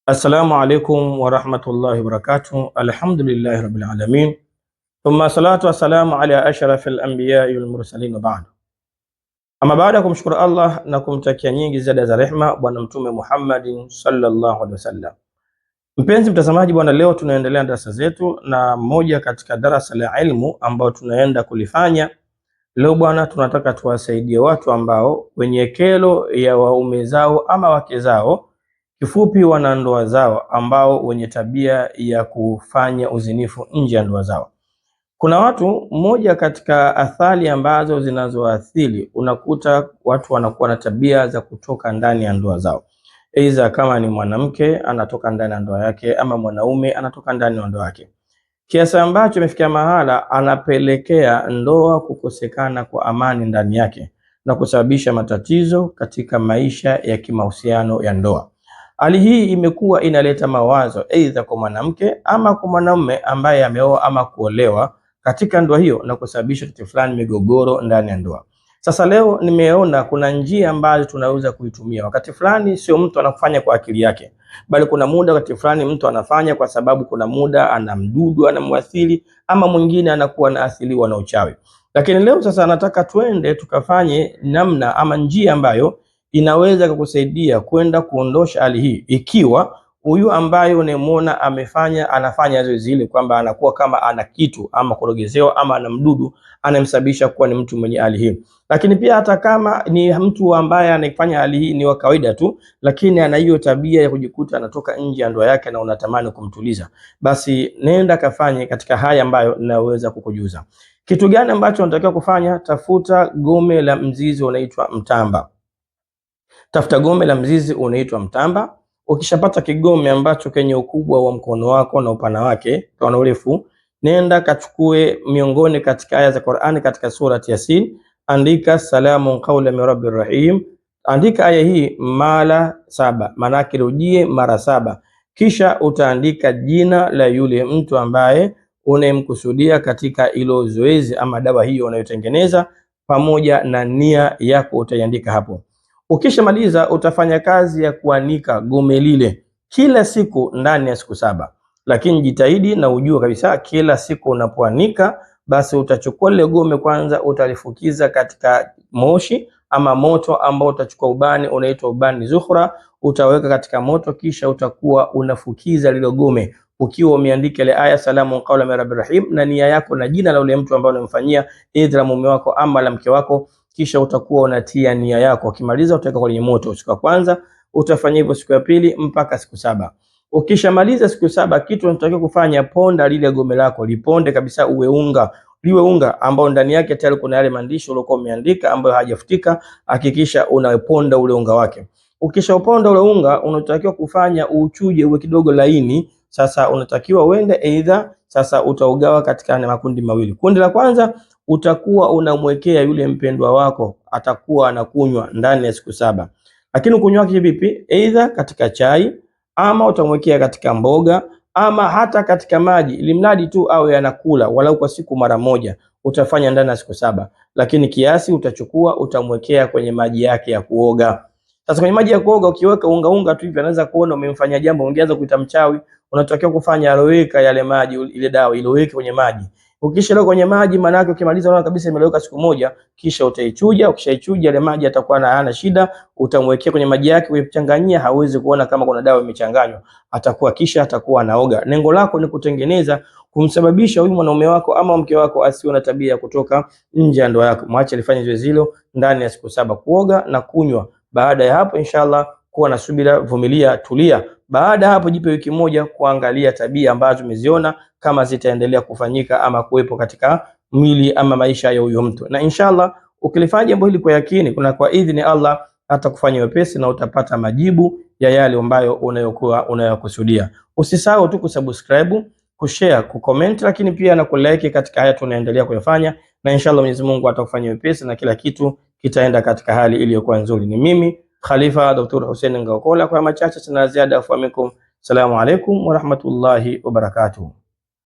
Assalamu alaikum warahmatullahi wabarakatuh. Alhamdulillahi rabbil alamin. Thumma salatu wassalamu ala ashrafil anbiyai wal mursalin wa ba'd. Ama baada ya kumshukuru Allah na kumtakia nyingi ziada za rehma Bwana Mtume Muhammadin sallallahu alaihi wasallam. Mpenzi mtazamaji, bwana, leo tunaendelea na darasa zetu, na moja katika darasa la ilmu ambao tunaenda kulifanya leo bwana, tunataka tuwasaidie watu ambao wenye kero ya waume zao ama wake zao, kifupi wana ndoa zao, ambao wenye tabia ya kufanya uzinifu nje ya ndoa zao. Kuna watu, moja katika athari ambazo zinazoathiri, unakuta watu wanakuwa na tabia za kutoka ndani ya ndoa zao. Aidha kama ni mwanamke anatoka ndani ya ndoa yake, ama mwanaume anatoka ndani ya ndoa yake, kiasi ambacho imefikia mahala anapelekea ndoa kukosekana kwa amani ndani yake na kusababisha matatizo katika maisha ya kimahusiano ya ndoa. Hali hii imekuwa inaleta mawazo aidha kwa mwanamke ama kwa mwanamume ambaye ameoa ama kuolewa katika ndoa hiyo, na kusababisha kitu fulani, migogoro ndani ya ndoa. Sasa leo nimeona kuna njia ambazo tunaweza kuitumia. Wakati fulani sio mtu anafanya kwa akili yake, bali kuna muda wakati fulani mtu anafanya kwa sababu kuna muda ana mdudu anamwathiri, ama mwingine anakuwa anaathiriwa na uchawi. Lakini leo sasa nataka twende tukafanye namna ama njia ambayo inaweza kukusaidia kwenda kuondosha hali hii, ikiwa huyu ambaye unamuona anafanya zoezi hili kwamba anakuwa kama ana kitu ama kurogezewa ama ana mdudu anamsababisha kuwa ni mtu mwenye hali hii. Lakini pia hata kama ni mtu ambaye anafanya hali hii ni wa kawaida tu, lakini ana hiyo tabia ya kujikuta anatoka nje ya ndoa yake na unatamani kumtuliza, basi nenda kafanye katika haya ambayo ninaweza kukujuza. Kitu gani ambacho unatakiwa kufanya? Tafuta gome la mzizi unaitwa mtamba. Tafuta gome la mzizi unaitwa mtamba. Ukishapata kigome ambacho kenye ukubwa wa mkono wako na upana wake kwa urefu, nenda kachukue miongoni katika aya za Qur'ani katika surati Yasin, andika salamun qawlan min rabbir rahim. Andika aya hii mara 7, maana yake rudie mara 7, kisha utaandika jina la yule mtu ambaye unayemkusudia katika ilo zoezi ama dawa hiyo unayotengeneza, pamoja na nia yako utaiandika hapo. Ukishamaliza utafanya kazi ya kuanika gome lile kila siku ndani ya siku 7. Lakini jitahidi na ujue kabisa kila siku unapoanika, basi utachukua lile gome kwanza, utalifukiza katika moshi ama moto ambao utachukua ubani unaitwa ubani zuhra, utaweka katika moto, kisha utakuwa unafukiza lile gome ukiwa umeandika ile aya salamu qawlan min rabbir rahim na nia yako na jina la yule mtu ambaye unamfanyia, aidha mume wako ama la mke wako. Kisha utakuwa unatia nia yako. Ukimaliza utaweka kwenye moto siku ya kwanza, utafanya hivyo siku ya pili mpaka siku 7. Ukishamaliza siku 7, kitu unatakiwa kufanya, ponda lile gome lako, liponde kabisa, liwe unga ambao ndani yake tayari kuna yale maandishi uliokuwa umeandika ambayo hajafutika. Hakikisha unaponda ule unga wake. Ukishaponda ule unga, unatakiwa kufanya uchuje uwe kidogo laini. Sasa unatakiwa uende aidha, sasa utaugawa katika makundi mawili. Kundi la kwanza utakuwa unamwekea yule mpendwa wako, atakuwa anakunywa ndani ya siku 7. Lakini kunywa wake vipi? Aidha katika chai, ama utamwekea katika mboga, ama hata katika maji, ili mradi tu awe anakula walau kwa siku mara moja. Utafanya ndani ya siku 7, lakini kiasi utachukua utamwekea kwenye maji yake ya kuoga. Sasa kwenye maji ya kuoga ukiweka unga tu hivi, anaweza kuona umemfanyia jambo, ungeanza kuita mchawi. Unatakiwa kufanya aloweka yale maji, ile dawa iloweke kwenye maji. Ukishaloweka kwenye maji, maana yake ukimaliza unaona kabisa imeloweka siku 1, kisha utaichuja. Ukishaichuja ile maji atakuwa hana shida, utamwekea kwenye maji yake, uichanganyia, hawezi kuona kama kuna dawa imechanganywa, atakuwa anaoga. Lengo lako ni kutengeneza, kumsababisha huyu mwanaume wako ama mke wako asiwe na tabia ya kutoka nje ya ndoa yako. Mwache alifanye zoezi hilo ndani ya siku 7, kuoga na kunywa. Baada ya hapo inshallah, kuwa na subira, vumilia, tulia. Baada hapo jipe wiki 1 kuangalia tabia ambazo umeziona kama zitaendelea kufanyika ama kuwepo katika mwili ama maisha ya huyo mtu, na inshallah ukilifanya jambo hili kwa yakini, kuna kwa idhini Allah atakufanya wepesi na utapata majibu ya yale ambayo unayokusudia. Usisahau tu kusubscribe, kushare, kucomment, lakini pia na kulike katika haya tunaendelea kuyafanya, na inshallah Mwenyezi Mungu atakufanya wepesi na kila kitu kitaenda katika hali iliyokuwa nzuri. Ni mimi Khalifa Dr. Hussein Ngaokola, kwa machache sina ziada. Afu amikum, assalamu alaikum wa rahmatullahi wa barakatuh.